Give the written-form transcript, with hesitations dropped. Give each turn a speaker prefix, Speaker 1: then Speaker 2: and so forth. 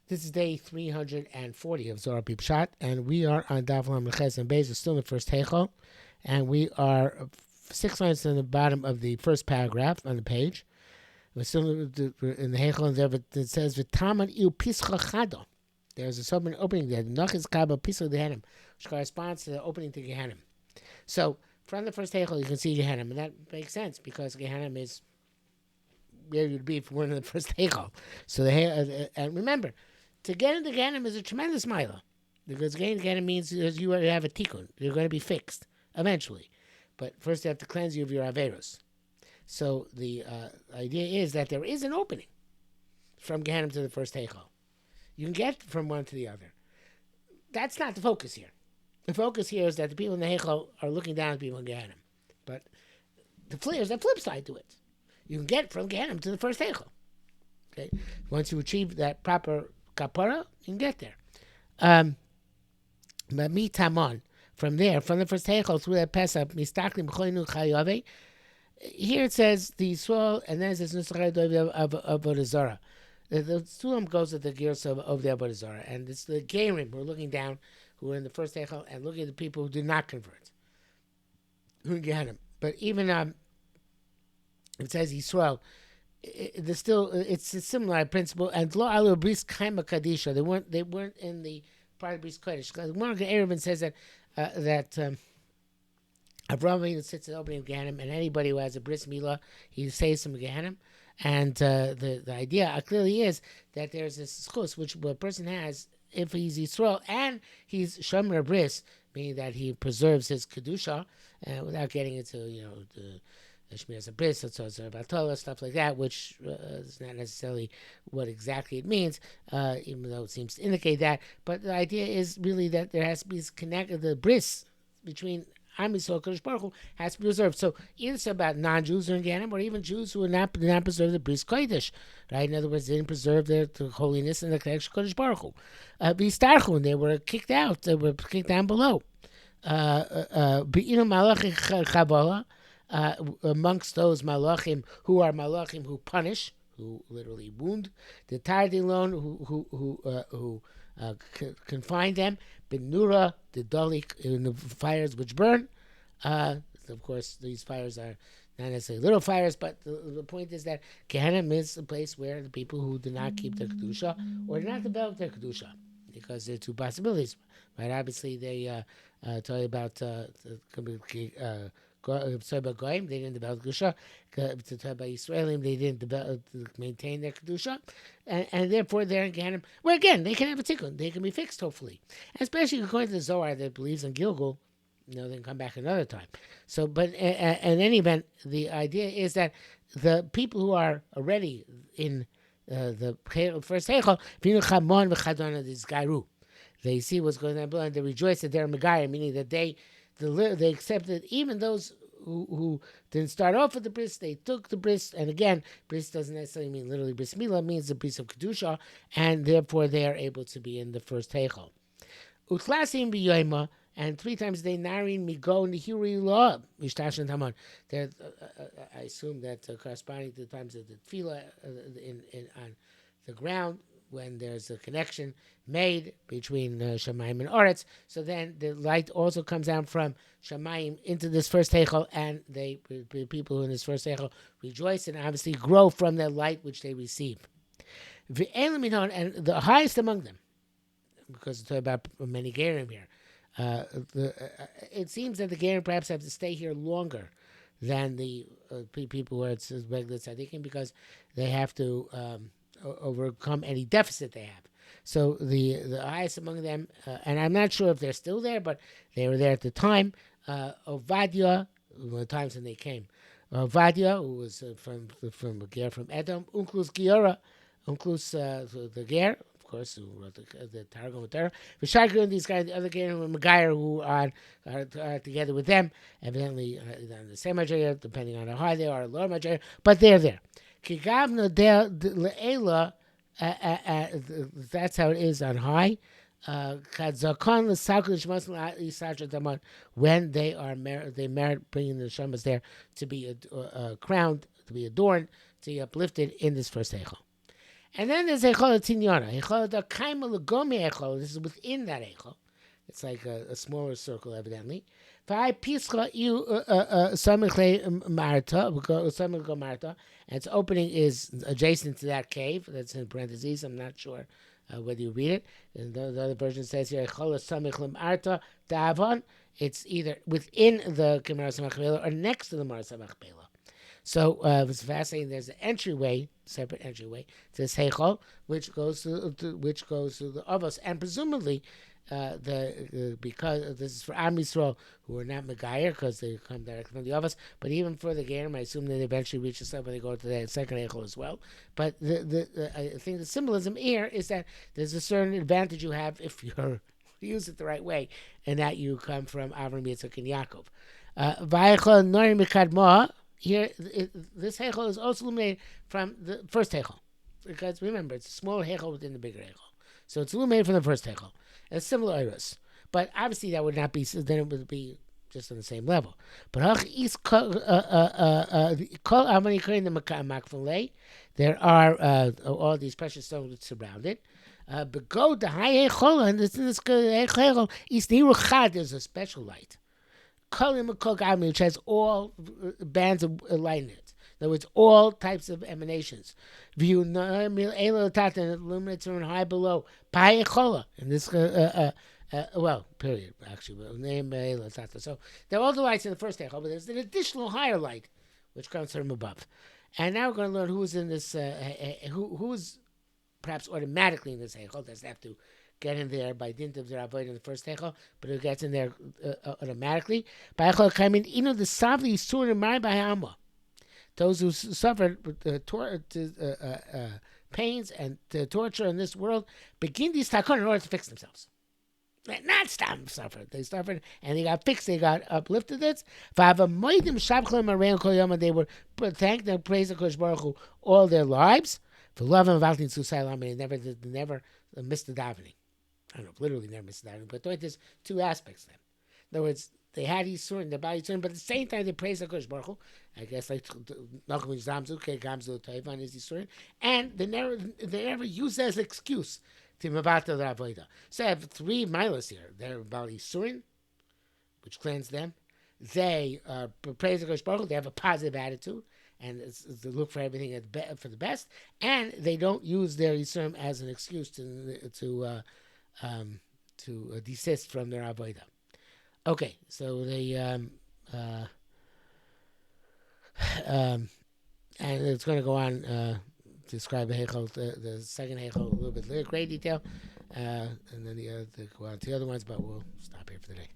Speaker 1: This is day 340 of Zohar Pshat, and we are on Daf Lam Ches and Beis. We're still in the first Heichal, and we are 6 lines in the bottom of the first paragraph on the page. We're still in the Heichal, and there it says, "V'taman iu pischa chado." There's a opening there. Nachis kaba pischa Gehinnom, which corresponds to the opening to Gehinnom. So from the first Heichal, you can see Gehinnom, and that makes sense because Gehinnom is where you'd be if you weren't in the first Heichal. So and remember, to get into Gehinnom is a tremendous mila, because getting into Gehinnom means you have a tikkun. You're going to be fixed eventually, but first you have to cleanse you of your averos. So the idea is that there is an opening from Gehinnom to the first Heichal. You can get from one to the other. That's not the focus here. The focus here is that the people in the Heichal are looking down at people in Gehinnom. But there's a flip side to it. You can get from Gehinnom to the first Heichal. Okay? Once you achieve that proper kapara, you can get there. But mi tamon, from there, from the first Heichal through that Pesach, mistaklim choinu chayave. Here it says the Yisrael, and then it says nusachar of Avodah Zarah. The Sulam goes at the gears of the Avodah Zarah, and it's the Gerim who are looking down, who are in the first Heichal, and looking at the people who did not convert, who get him. But even it says Yisrael. It's a similar principle. And lo alu bris kaima kadisha. They weren't in the part of bris kodesh. One of the Erevin says that Avraham sits at the opening of Gehinnom, and anybody who has a bris milah, he says some Gehinnom. And the idea clearly is that there's this schus which a person has if he's Yisrael and he's shomer bris, meaning that he preserves his kedusha without getting into the Shmiras Bris, stuff like that, which is not necessarily what exactly it means, even though it seems to indicate that. But the idea is really that there has to be connected, the bris between Am Yisrael Kodesh Baruch Hu has to be preserved. So either it's about non-Jews or Gehinnom, or even Jews who did not preserve the bris kodesh, right? In other words, they didn't preserve the holiness and the Kodesh Baruch Hu. V'istarchu, they were kicked out. They were kicked down below. Be'inu malachi chavala. Amongst those malachim who are malachim who punish, who literally wound, the tardilon who confine them, benura the dalik in the fires which burn. Of course, these fires are not necessarily little fires, but the point is that Gehinnom is a place where the people who do not keep their kedusha or do not develop their kedusha, because there are two possibilities, right? Obviously, they tell you about about Goyim, they didn't develop Kedusha. To talk about Israelim, they didn't maintain their Kedusha. And therefore, they're in Gehinnom, where again, they can have a tikkun. They can be fixed, hopefully. And especially according to the Zohar that believes in Gilgul, they can come back another time. So, but in any event, the idea is that the people who are already in the first Heichal, they see what's going on and they rejoice that they're Megayim, meaning that they accept that even those who didn't start off with the bris, they took the bris, and again, bris doesn't necessarily mean literally bris milah, means the bris of kedusha, and therefore they are able to be in the first heichal. Utlasim b'yoyma, and 3 times a day narin migo nihuri law mishtashin tamon. I assume that corresponding to the times of the tefillah on the ground, when there's a connection made between Shamayim and Oretz, so then the light also comes down from Shamayim into this first Heichal, and the people who in this first Heichal rejoice and obviously grow from that light which they receive. And the highest among them, because it's about many Gerim here, it seems that the Gerim perhaps have to stay here longer than the people where it's regular tzaddikim, because they have to overcome any deficit they have. So the highest among them, and I'm not sure if they're still there, but they were there at the time. Ovadia, the times when they came. Ovadia, who was from a ger from Edom. Unklus Giora, Unklus the ger, of course, who wrote the Targum with Torah. V'shagru and these guys, the other ger and Megayer, who are together with them, evidently on the same Major, depending on how high they are, or lower Major, but they're there. Kigavna le'ela, that's how it is on high. When they are they merit bringing the neshamas there to be crowned, to be adorned, to be uplifted in this first heichal. And then there's Heichal Tinyana. Heichal da Kaima Lagomi Heichal. This is within that Heichal. It's like a smaller circle, evidently. Vai Pischa you Samichle Marta, Samichle Marta, and its opening is adjacent to that cave. That's in parentheses. I'm not sure whether you read it. And the other version says here, Heichal Samichle Marta Davon. It's either within the Gemara Samach or next to the Gemara Samach So it's fascinating. There's an entryway, separate entryway to this Heichal, which goes to the Avos, and presumably because this is for Am Yisrael who are not Megayer because they come directly from the Avos, but even for the Gehinnom, I assume they eventually reach the side when they go to the second Heichal as well. But I think the symbolism here is that there's a certain advantage you have if you're use it the right way, and that you come from Avram, Yitzchak, and Yaakov. Vayechol Nori Mikadma. Here, this Heichal is also illuminated from the first Heichal, because remember, it's a smaller Heichal within the bigger Heichal. So it's illuminated from the first Heichal. It's similar iris. But obviously that would not be, then it would be just on the same level. But there are all these precious stones that surround it. But go to high Heichal, and this Heichal is Niruchad, there's a special light. Which has all bands of light in it. In other words, all types of emanations. View and it illuminates from high below. And this, period, actually. So there are all the lights in the first Heichal, but there's an additional higher light which comes from above. And now we're going to learn who's in this, who's perhaps automatically in this Heichal. Doesn't have to get in there by dint of their avoid in the first Heichal, but it gets in there automatically. Those who suffered pains and torture in this world begin these takon in order to fix themselves. Not stop suffered. They suffered and they got fixed. They got uplifted. They were thanked and praised the Kodesh Baruch Hu all their lives for love and valtin susai. They never missed the davening. I don't know, literally never missed the davening. But there's two aspects then. In other words, they had Yisurin, their body Yisurin, but at the same time they praised the Kodesh Baruch Hu. I guess like Nachum Zamzu, Gamzu Toivan is Yisurin, and they never use that as an excuse to Mavata the Avodah. So I have three milas here. They're about Yisurin, which cleanse them. They praise the Kodesh Baruch Hu. They have a positive attitude, and it's to look for everything for the best. And they don't use their Yisurim as an excuse to desist from their Avodah. Okay, so they and it's going to go on to describe the Heichal, the second Heichal, a little bit in great detail, and then go on to the other ones, but we'll stop here for today.